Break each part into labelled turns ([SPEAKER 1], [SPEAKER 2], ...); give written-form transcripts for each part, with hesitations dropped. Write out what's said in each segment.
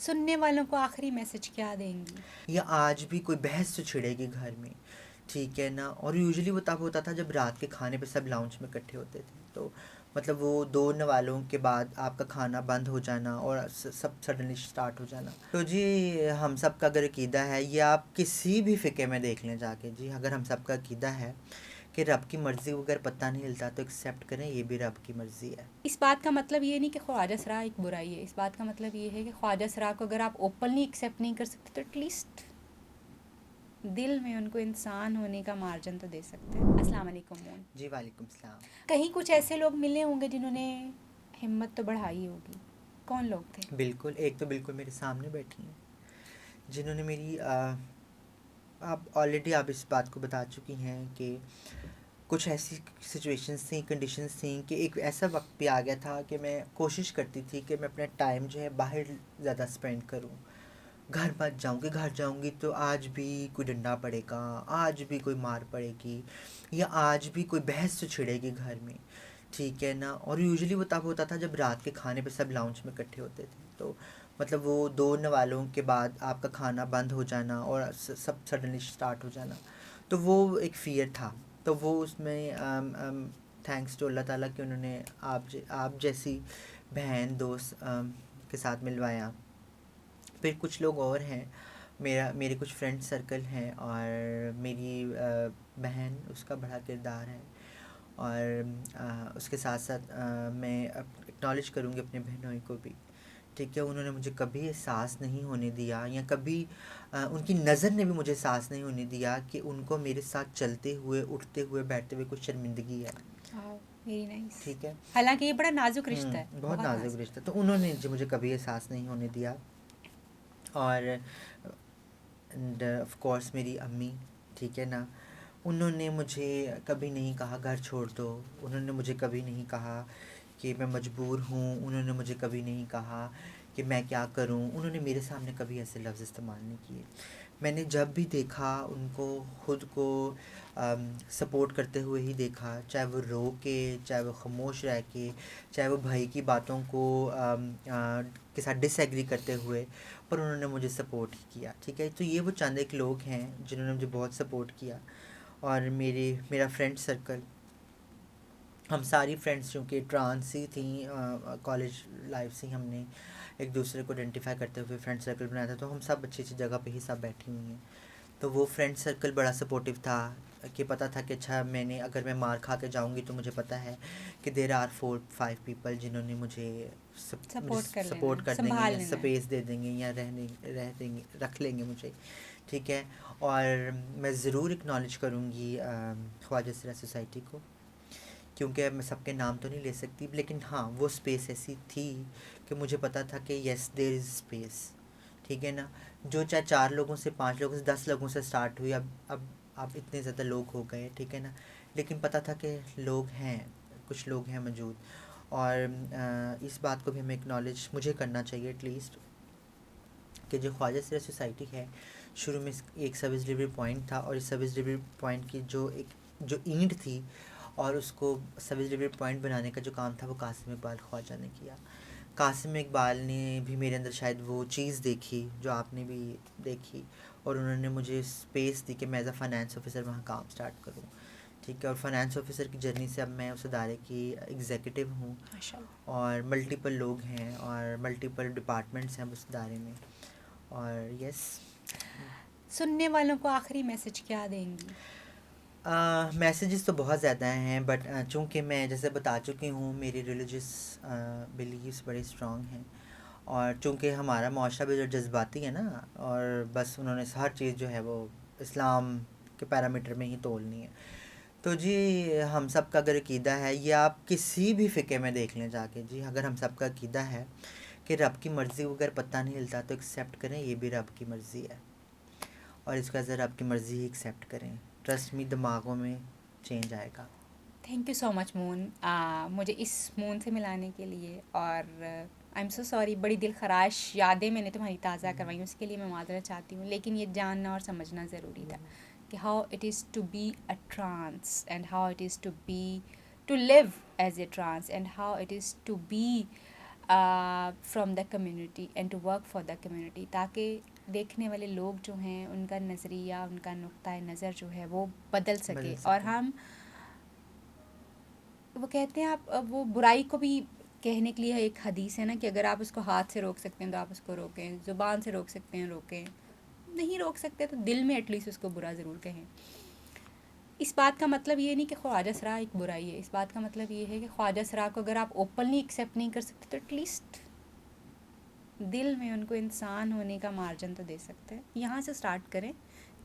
[SPEAKER 1] सुनने वालों को आखिरी मैसेज क्या देंगी?
[SPEAKER 2] या आज भी कोई बहस तो छिड़ेगी घर में, ठीक है ना। और यूजुअली वो तब होता था जब रात के खाने पे सब लाउंज में इकट्ठे होते थे, तो मतलब वो 2 नवालों के बाद आपका खाना बंद हो जाना और सब सडनली स्टार्ट हो जाना। तो जी हम सब का अगर अकीदा है, ये आप किसी भी फ़िक़े में देख लें जाके जी, अगर हम सब का अकीदा है कि रब की मर्ज़ी अगर पता नहीं हिलता तो एक्सेप्ट करें, ये भी रब की मर्ज़ी है।
[SPEAKER 1] इस बात का मतलब ये नहीं कि ख्वाजा सरा एक बुराई है। इस बात का मतलब ये है कि ख्वाजा सरा को अगर आप ओपनली एक्सेप्ट नहीं कर सकते तो एटलीस्ट दिल में उनको इंसान होने का मार्जिन तो दे सकते हैं। अस्सलाम वालेकुम मोन।
[SPEAKER 2] जी वालेकुम सलाम।
[SPEAKER 1] कहीं कुछ ऐसे लोग मिले होंगे जिन्होंने हिम्मत तो बढ़ाई होगी। कौन लोग थे?
[SPEAKER 2] बिल्कुल, एक तो बिल्कुल मेरे सामने बैठी हैं, जिन्होंने मेरी आप ऑलरेडी आप इस बात को बता चुकी हैं कि कुछ ऐसी सिचुएशंस थी, कंडीशंस थी कि एक ऐसा वक्त भी आ गया था कि मैं कोशिश करती थी कि मैं अपना टाइम जो है बाहर ज़्यादा स्पेंड करूं, घर मत जाऊं कि घर जाऊंगी तो आज भी कोई डंडा पड़ेगा, आज भी कोई मार पड़ेगी, या आज भी कोई बहस तो छिड़ेगी घर में, ठीक है ना। और यूजुअली वो तब होता था जब रात के खाने पे सब लाउंज में इकट्ठे होते थे, तो मतलब वो 2 नवालों के बाद आपका खाना बंद हो जाना और सब सडनली स्टार्ट हो जाना, तो वो एक फ़ियर था। तो वो उसमें थैंक्स टू अल्लाह ताला कि उन्होंने आप जैसी बहन दोस्त के साथ मिलवाया। फिर कुछ लोग और हैं, मेरे कुछ फ्रेंड सर्कल हैं, और मेरी बहन उसका बड़ा किरदार है। और उसके साथ साथ मैं एक्नॉलेज करूँगी अपने बहनों को भी, ठीक है। उन्होंने मुझे कभी एहसास नहीं होने दिया, या कभी उनकी नज़र ने भी मुझे एहसास नहीं होने दिया कि उनको मेरे साथ चलते हुए, उठते हुए, बैठते हुए कुछ शर्मिंदगी है,
[SPEAKER 1] वेरी नाइस।
[SPEAKER 2] ठीक है।
[SPEAKER 1] हालांकि ये बड़ा नाजुक रिश्ता है,
[SPEAKER 2] बहुत
[SPEAKER 1] बहुत
[SPEAKER 2] नाजुक
[SPEAKER 1] नाजुक।
[SPEAKER 2] रिश्ता, तो उन्होंने जो मुझे कभी एहसास नहीं होने दिया। और एंड ऑफ कोर्स मेरी अम्मी, ठीक है ना, उन्होंने मुझे कभी नहीं कहा घर छोड़ दो, उन्होंने मुझे कभी नहीं कहा कि मैं मजबूर हूँ, उन्होंने मुझे कभी नहीं कहा कि मैं क्या करूँ, उन्होंने मेरे सामने कभी ऐसे लफ्ज़ इस्तेमाल नहीं किए। मैंने जब भी देखा उनको खुद को सपोर्ट करते हुए ही देखा, चाहे वो रो के, चाहे वो ख़ामोश रह के, चाहे वो भाई की बातों को के साथ डिसएग्री करते हुए, पर उन्होंने मुझे सपोर्ट ही किया, ठीक है। तो ये वो चंद एक लोग हैं जिन्होंने मुझे बहुत सपोर्ट किया। और मेरा फ्रेंड सर्कल, हम सारी फ्रेंड्स चूँकि ट्रांस ही थी, कॉलेज लाइफ से ही हमने एक दूसरे को आइडेंटिफाई करते हुए फ्रेंड सर्कल बनाया था, तो हम सब अच्छी अच्छी जगह पे ही सब बैठी हुई हैं। तो वो फ्रेंड सर्कल बड़ा सपोर्टिव था, कि पता था कि अच्छा मैंने अगर मैं मार खा के जाऊँगी तो मुझे पता है कि देर आर 4-5 पीपल जिन्होंने मुझे
[SPEAKER 1] सपोर्ट कर लेना
[SPEAKER 2] सपोर्ट
[SPEAKER 1] है,
[SPEAKER 2] कर देंगे,
[SPEAKER 1] संभाल
[SPEAKER 2] या
[SPEAKER 1] लेना है।
[SPEAKER 2] स्पेस दे देंगे, या रख लेंगे मुझे, ठीक है। और मैं ज़रूर एक्नॉलेज करूँगी ख्वाजा सरा सोसाइटी को, क्योंकि मैं सबके नाम तो नहीं ले सकती, लेकिन हाँ वो स्पेस ऐसी थी कि मुझे पता था कि येस देयर इज़ स्पेस, ठीक है ना। जो चाहे 4 लोगों से, 5 लोगों से, 10 लोगों से स्टार्ट हुई, अब इतने ज़्यादा लोग हो गए, ठीक है ना। लेकिन पता था कि लोग हैं, कुछ लोग हैं मौजूद। और इस बात को भी हमें एक्नॉलेज मुझे करना चाहिए एटलीस्ट, कि जो ख्वाजा सरा सोसाइटी है, शुरू में एक सर्विस डिलीवरी पॉइंट था, और इस सर्विस डिलीवरी पॉइंट की जो ईंट थी, और उसको सर्विस डिलीवरी पॉइंट बनाने का जो काम था वो कासिम इकबाल ख्वाजा ने किया। कासिम इकबाल ने भी मेरे अंदर शायद वो चीज़ देखी जो आपने भी देखी, और उन्होंने मुझे स्पेस दी कि मैं एज़ अ फाइनेंस ऑफिसर वहाँ काम स्टार्ट करूँ, ठीक है। और फाइनेंस ऑफिसर की जर्नी से अब मैं उस अदारे की एग्जीक्यूटिव हूँ,
[SPEAKER 1] माशाल्लाह।
[SPEAKER 2] और मल्टीपल लोग हैं और मल्टीपल डिपार्टमेंट्स हैं उस अदारे में। और यस,
[SPEAKER 1] सुनने वालों को आखिरी मैसेज क्या देंगी?
[SPEAKER 2] मैसेजेस तो बहुत ज़्यादा हैं, बट चूँकि मैं जैसे बता चुकी हूँ मेरी रिलीजियस बिलीव्स बड़े स्ट्रॉन्ग हैं, और चूँकि हमारा माशरा भी जो जज्बाती है ना, और बस उन्होंने हर चीज़ जो है वो इस्लाम के पैरामीटर में ही तोलनी है। तो जी हम सब का अगर अकीदा है, ये आप किसी भी फ़िक़े में देख लें जाके जी, अगर हम सब का अकीदा है कि रब की मर्ज़ी अगर पता नहीं हिलता तो एक्सेप्ट करें, ये भी रब की मर्ज़ी है, और इसका ज़रा रब की मर्ज़ी ही एक्सेप्ट करें। ट्रस्ट मी, दिमागों में चेंज आएगा।
[SPEAKER 1] Thank you so much moon, मुझे इस मून से मिलाने के लिए। और आई एम सो सॉरी, बड़ी दिल खराश यादें मैंने तुम्हारी ताज़ा करवाई, उसके लिए मैं माजरत चाहती हूँ। लेकिन ये जानना और समझना ज़रूरी था कि how it is to be a trans, and how it is to be to live as a trans, and how it is to be from the community and to work for the community, ताकि देखने वाले लोग जो हैं उनका नज़रिया, उनका नुक्ता नज़र जो है वो बदल सके और हम, वो कहते हैं आप वो बुराई को भी कहने के लिए एक हदीस है ना कि अगर आप उसको हाथ से रोक सकते हैं तो आप उसको रोकें, ज़ुबान से रोक सकते हैं रोकें, नहीं रोक सकते तो दिल में एटलीस्ट उसको बुरा ज़रूर कहें। इस बात का मतलब ये नहीं कि ख्वाजा सरा एक बुराई है, इस बात का मतलब ये है कि ख्वाजा सरा को अगर आप ओपनली एक्सेप्ट नहीं कर सकते तो एटलीस्ट दिल में उनको इंसान होने का मार्जिन तो दे सकते हैं। यहाँ से स्टार्ट करें,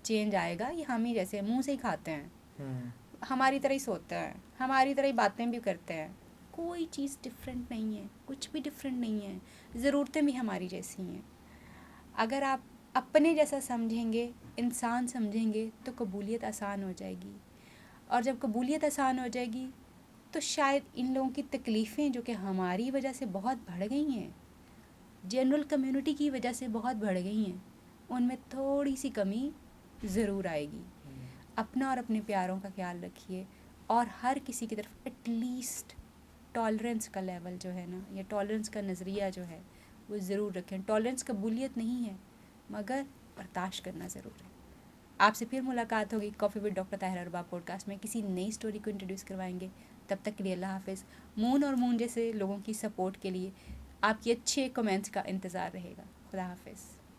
[SPEAKER 1] चेंज आएगा। ये हम ही जैसे मुंह से ही खाते हैं, हमारी तरह ही सोते हैं, हमारी तरह ही बातें भी करते हैं, कोई चीज़ डिफरेंट नहीं है, कुछ भी डिफरेंट नहीं है, ज़रूरतें भी हमारी जैसी हैं। अगर आप अपने जैसा समझेंगे, इंसान समझेंगे तो कबूलियत आसान हो जाएगी, और जब कबूलियत आसान हो जाएगी तो शायद इन लोगों की तकलीफ़ें जो कि हमारी वजह से बहुत बढ़ गई हैं, जनरल कम्युनिटी की वजह से बहुत बढ़ गई हैं, उनमें थोड़ी सी कमी ज़रूर आएगी। अपना और अपने प्यारों का ख्याल रखिए, और हर किसी की तरफ एटलीस्ट टॉलरेंस का लेवल जो है ना, या टॉलरेंस का नज़रिया जो है वो ज़रूर रखें। टॉलरेंस कबूलियत नहीं है, मगर बर्दाश्त करना ज़रूर है। आपसे फिर मुलाकात होगी coffee with doctor Tahir Arbab podcast में, किसी नई स्टोरी को इंट्रोड्यूस करवाएंगे। तब तक के लिए अल्लाह हाफिज़। मून और मून जैसे लोगों की सपोर्ट के लिए आपकी अच्छे कमेंट्स का इंतज़ार रहेगा। खुदा हाफिज़।